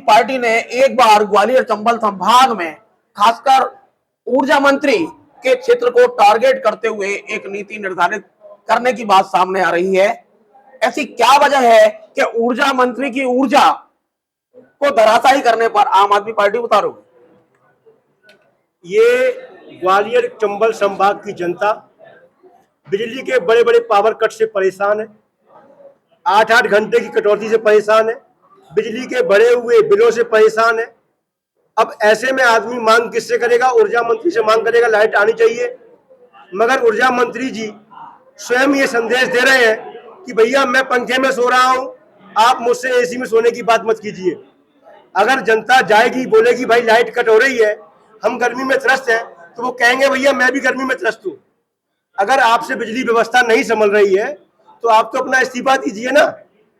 Party ने एक बार ग्वालियर चंबल संभाग में खासकर ऊर्जा मंत्री के क्षेत्र को टारगेट करते हुए एक नीति निर्धारित करने की बात सामने आ रही है। ऐसी क्या वजह है कि ऊर्जा मंत्री की ऊर्जा को धराशायी करने पर आम आदमी पार्टी उतारू? ये ग्वालियर चंबल संभाग की जनता बिजली के बड़े बड़े पावर कट से परेशान है, 8-8 घंटे की कटौती से परेशान है, बिजली के बढ़े हुए बिलों से परेशान है। अब ऐसे में आदमी मांग किससे करेगा? ऊर्जा मंत्री से मांग करेगा लाइट आनी चाहिए। मगर ऊर्जा मंत्री जी स्वयं ये संदेश दे रहे हैं कि भैया मैं पंखे में सो रहा हूं, आप मुझसे एसी में सोने की बात मत कीजिए। अगर जनता जाएगी, बोलेगी भाई लाइट कट हो रही है, हम गर्मी में त्रस्त हैं, तो वो कहेंगे भैया मैं भी गर्मी में त्रस्त हूं। अगर आपसे बिजली व्यवस्था नहीं संभल रही है तो आप तो अपना इस्तीफा दीजिए ना।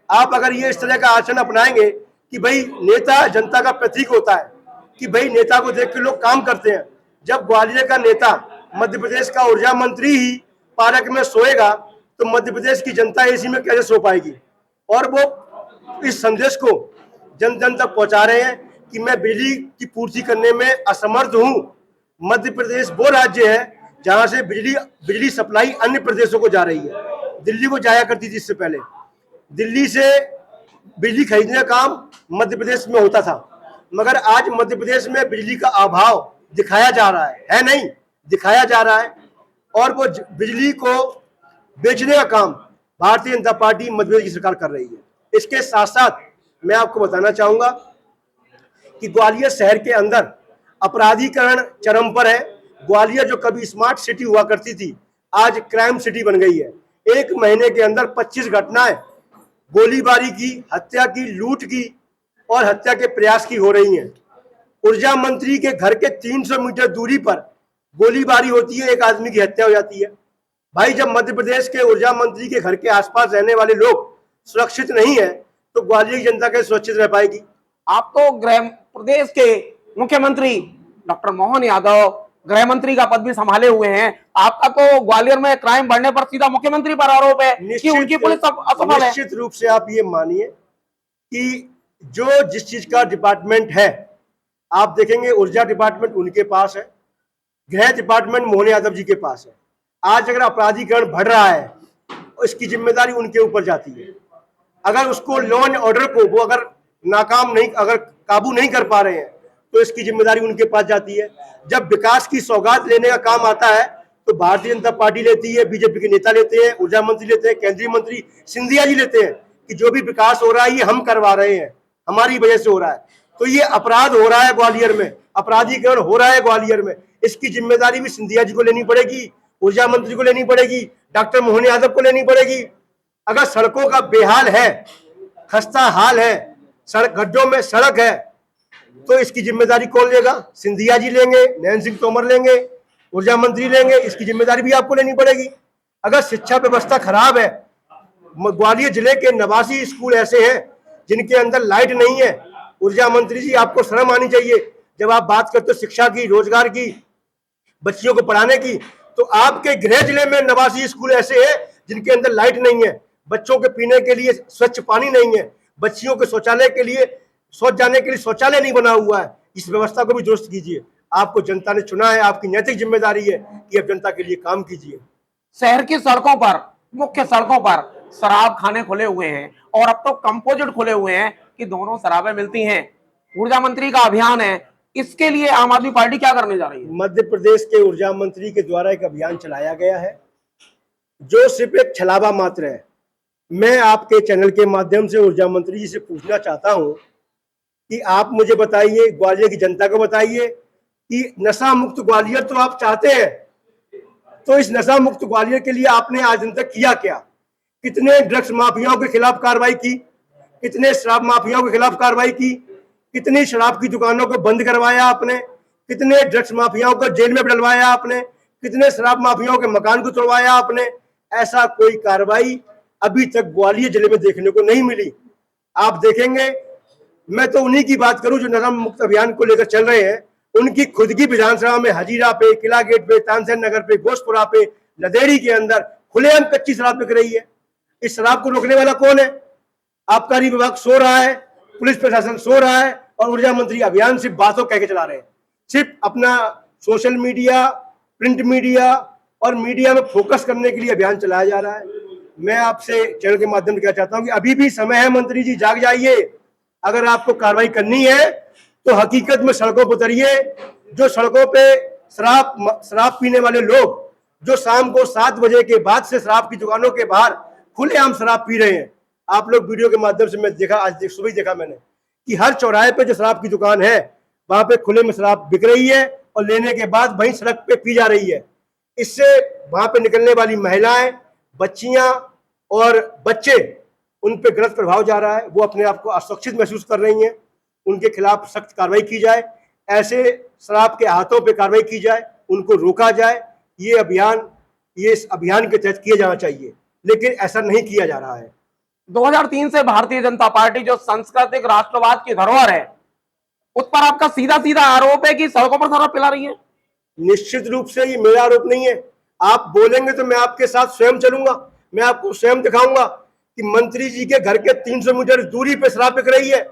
आप अगर ये इस तरह का आचरण अपनाएंगे कि भाई नेता जनता का प्रतीक होता है, कि भाई नेता को देख के लोग काम करते हैं। जब ग्वालियर का नेता मध्य प्रदेश का ऊर्जा मंत्री ही पार्क में सोएगा तो मध्य प्रदेश की जनता एसी में कैसे सो पाएगी? और वो इस संदेश को जन जन तक पहुंचा रहे हैं कि मैं बिजली की पूर्ति करने में असमर्थ हूं। मध्य प्रदेश वो राज्य है जहां से बिजली सप्लाई अन्य प्रदेशों को जा रही है। दिल्ली को जाया करती थी इससे पहले। दिल्ली से बिजली खरीदने का काम मध्य प्रदेश में होता था, मगर आज मध्य प्रदेश में बिजली का अभाव दिखाया जा रहा है नहीं, दिखाया जा रहा है। और वो बिजली को बेचने का काम भारतीय जनता पार्टी मध्य प्रदेश की सरकार कर रही है। इसके साथ साथ मैं आपको बताना चाहूंगा कि ग्वालियर शहर के अंदर अपराधीकरण चरम पर है। ग्वालियर जो कभी स्मार्ट सिटी हुआ करती थी, आज क्राइम सिटी बन गई है। एक महीने के अंदर 25 घटनाएं गोलीबारी की, हत्या की, लूट की और हत्या के प्रयास की हो रही हैं। ऊर्जा मंत्री के घर के 300 मीटर दूरी पर गोलीबारी होती है, एक आदमी की हत्या हो जाती है। भाई जब मध्य प्रदेश के ऊर्जा मंत्री के घर के आसपास रहने वाले लोग सुरक्षित नहीं है तो ग्वालियर की जनता कैसे सुरक्षित रह पाएगी? आप तो गृह प्रदेश के मुख्यमंत्री डॉक्टर मोहन यादव गृह मंत्री का पद भी संभाले हुए हैं। आपका तो ग्वालियर में क्राइम बढ़ने पर सीधा मुख्यमंत्री पर आरोप है कि उनकी पुलिस असफल है। निश्चित रूप से आप ये मानिए कि जो जिस चीज का डिपार्टमेंट है, आप देखेंगे ऊर्जा डिपार्टमेंट उनके पास है, गृह डिपार्टमेंट मोहन यादव जी के पास है। आज अगर अपराधीकरण बढ़ रहा है इसकी जिम्मेदारी उनके ऊपर जाती है। अगर उसको लॉ एंड ऑर्डर को वो अगर अगर काबू नहीं कर पा रहे हैं तो इसकी जिम्मेदारी उनके पास जाती है। जब विकास की सौगात लेने का काम आता है तो भारतीय जनता पार्टी लेती है, बीजेपी के नेता लेते हैं, ऊर्जा मंत्री लेते हैं, केंद्रीय मंत्री सिंधिया जी लेते हैं कि जो भी विकास हो रहा है ये हम करवा रहे हैं, हमारी वजह से हो रहा है। तो ये अपराध हो रहा है ग्वालियर में, अपराधीकरण हो रहा है ग्वालियर में, इसकी जिम्मेदारी भी सिंधिया जी को लेनी पड़ेगी, ऊर्जा मंत्री को लेनी पड़ेगी, डॉक्टर मोहन यादव को लेनी पड़ेगी। अगर सड़कों का बेहाल है, खस्ता हाल है, सड़क गड्ढों में सड़क है, तो इसकी जिम्मेदारी कौन लेगा? सिंधिया जी लेंगे, नयन सिंह तोमर लेंगे, ऊर्जा मंत्री लेंगे, इसकी जिम्मेदारी भी आपको लेनी पड़ेगी। अगर शिक्षा व्यवस्था खराब है, ग्वालियर जिले के 89 स्कूल ऐसे हैं जिनके अंदर लाइट नहीं है, ऊर्जा मंत्री जी आपको शर्म आनी चाहिए। जब आप बात करते हो शिक्षा की, रोजगार की, बच्चियों को पढ़ाने की, तो आपके गृह जिले में 89 स्कूल ऐसे हैं जिनके अंदर लाइट नहीं है, बच्चों के पीने के लिए स्वच्छ पानी नहीं है, बच्चियों के शौचालय के लिए शौच जाने के लिए शौचालय नहीं बना हुआ है। इस व्यवस्था को भी दुरुस्त कीजिए। आपको जनता ने चुना है, आपकी नैतिक जिम्मेदारी है कि आप जनता के लिए काम कीजिए। शहर की सड़कों पर, मुख्य सड़कों पर शराब खाने खुले हुए हैं और अब तो कंपोजिट खुले हुए हैं कि दोनों शराबें मिलती हैं। ऊर्जा मंत्री का अभियान है, इसके लिए आम आदमी पार्टी क्या करने जा रही है? मध्य प्रदेश के ऊर्जा मंत्री के द्वारा एक अभियान चलाया गया है जो सिर्फ एक छलावा मात्र है। मैं आपके चैनल के माध्यम से ऊर्जा मंत्री जी से पूछना चाहता हूं कि आप मुझे बताइए, ग्वालियर की जनता को बताइए कि नशा मुक्त ग्वालियर तो आप चाहते हैं, तो इस नशा मुक्त ग्वालियर के लिए आपने आज दिन तक किया क्या? कितने ड्रग्स माफियाओं के खिलाफ कार्रवाई की? कितने शराब माफियाओं के खिलाफ कार्रवाई की? कितनी शराब की दुकानों को बंद करवाया आपने? कितने ड्रग्स माफियाओं को जेल में डलवाया आपने? कितने शराब माफियाओं के मकान को तोड़वाया आपने? ऐसा कोई कार्रवाई अभी तक ग्वालियर जिले में देखने को नहीं मिली। आप देखेंगे, मैं तो उन्हीं की बात करूं जो नशा मुक्त अभियान को लेकर चल रहे हैं। उनकी खुद की विधानसभा में हजीरा पे, किला गेट पे, तानसेन नगर पे, घोषपुरा पे, लदेड़ी के अंदर खुलेआम कच्ची शराब बिक रही है। इस शराब को रोकने वाला कौन है? आबकारी विभाग सो रहा है, पुलिस प्रशासन सो रहा है, और ऊर्जा मंत्री अभियान सिर्फ बातों कह के चला रहे हैं। सिर्फ अपना सोशल मीडिया, प्रिंट मीडिया और मीडिया में फोकस करने के लिए अभियान चलाया जा रहा है। मैं आपसे चैनल के माध्यम से कहना चाहता हूं कि अभी भी समय है, मंत्री जी जाग जाइए। अगर आपको कार्रवाई करनी है तो हकीकत में सड़कों पर उतरिए। जो सड़कों पे शराब पीने वाले लोग जो शाम को 7 बजे के बाद से शराब की दुकानों के बाहर खुलेआम शराब पी रहे हैं, आप लोग वीडियो के माध्यम से मैं देखा, आज सुबह देखा मैंने कि हर चौराहे पे जो शराब की दुकान है वहां पे खुले में शराब बिक रही है और लेने के बाद वहीं सड़क पे पी जा रही है। इससे वहां पे निकलने वाली महिलाएं, बच्चियां और बच्चे, उन पे गलत प्रभाव जा रहा है। वो अपने आप को असुरक्षित महसूस कर रही हैं। उनके खिलाफ सख्त कार्रवाई की जाए, ऐसे शराब के हाथों पे कार्रवाई की जाए, उनको रोका जाए। ये इस अभियान के तहत किया जाना चाहिए, लेकिन ऐसा नहीं किया जा रहा है। 2003 से भारतीय जनता पार्टी जो सांस्कृतिक राष्ट्रवाद की धरोहर है, उस पर आपका सीधा सीधा आरोप है कि सड़कों पर शराब पिला रही है। निश्चित रूप से ये मेरा आरोप नहीं है। आप बोलेंगे तो मैं आपके साथ स्वयं चलूंगा, मैं आपको स्वयं दिखाऊंगा कि मंत्री जी के घर के 300 मीटर दूरी पे शराब बिक रही है,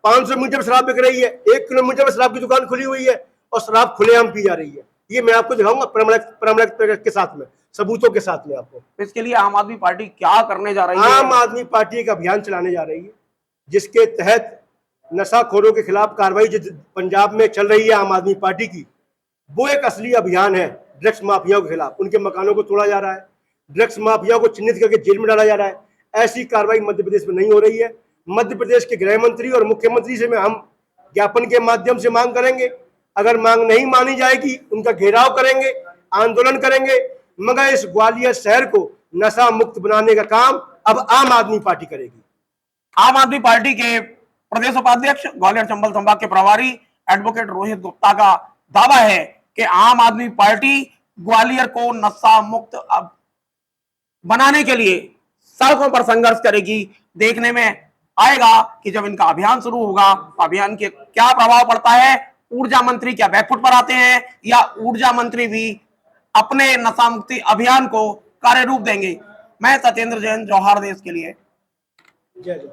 500 मीटर पर शराब बिक रही है, 1 किलोमीटर में शराब की दुकान खुली हुई है और शराब खुलेआम पी जा रही है। ये मैं आपको दिखाऊंगा प्रमाणिक के साथ में, सबूतों के साथ में आपको। इसके लिए आम आदमी पार्टी क्या करने जा रही है? आम आदमी पार्टी एक अभियान चलाने जा रही है जिसके तहत नशाखोरों के खिलाफ कार्रवाई जो पंजाब में चल रही है आम आदमी पार्टी की, वो एक असली अभियान है। ड्रग्स माफियाओं के खिलाफ उनके मकानों को तोड़ा जा रहा है, ड्रग्स माफियाओं को चिन्हित करके जेल में डाला जा रहा है। ऐसी कार्रवाई मध्य प्रदेश में नहीं हो रही है। मध्य प्रदेश के गृह मंत्री और मुख्यमंत्री से हम ज्ञापन के माध्यम से मांग करेंगे। अगर मांग नहीं मानी जाएगी, उनका घेराव करेंगे, आंदोलन करेंगे, मगर इस ग्वालियर शहर को नशा मुक्त बनाने का काम अब आम आदमी पार्टी करेगी। आम आदमी पार्टी के प्रदेश उपाध्यक्ष, ग्वालियर चंबल संभाग के प्रभारी एडवोकेट रोहित गुप्ता का दावा है कि आम आदमी पार्टी ग्वालियर को नशा मुक्त बनाने के लिए सड़कों पर संघर्ष करेगी। देखने में आएगा कि जब इनका अभियान शुरू होगा तो अभियान के क्या प्रभाव पड़ता है। ऊर्जा मंत्री क्या बैकफुट पर आते हैं या ऊर्जा मंत्री भी अपने नशा मुक्ति अभियान को कार्य रूप देंगे। मैं सत्येंद्र जैन, जौहर देश के लिए। जय जय।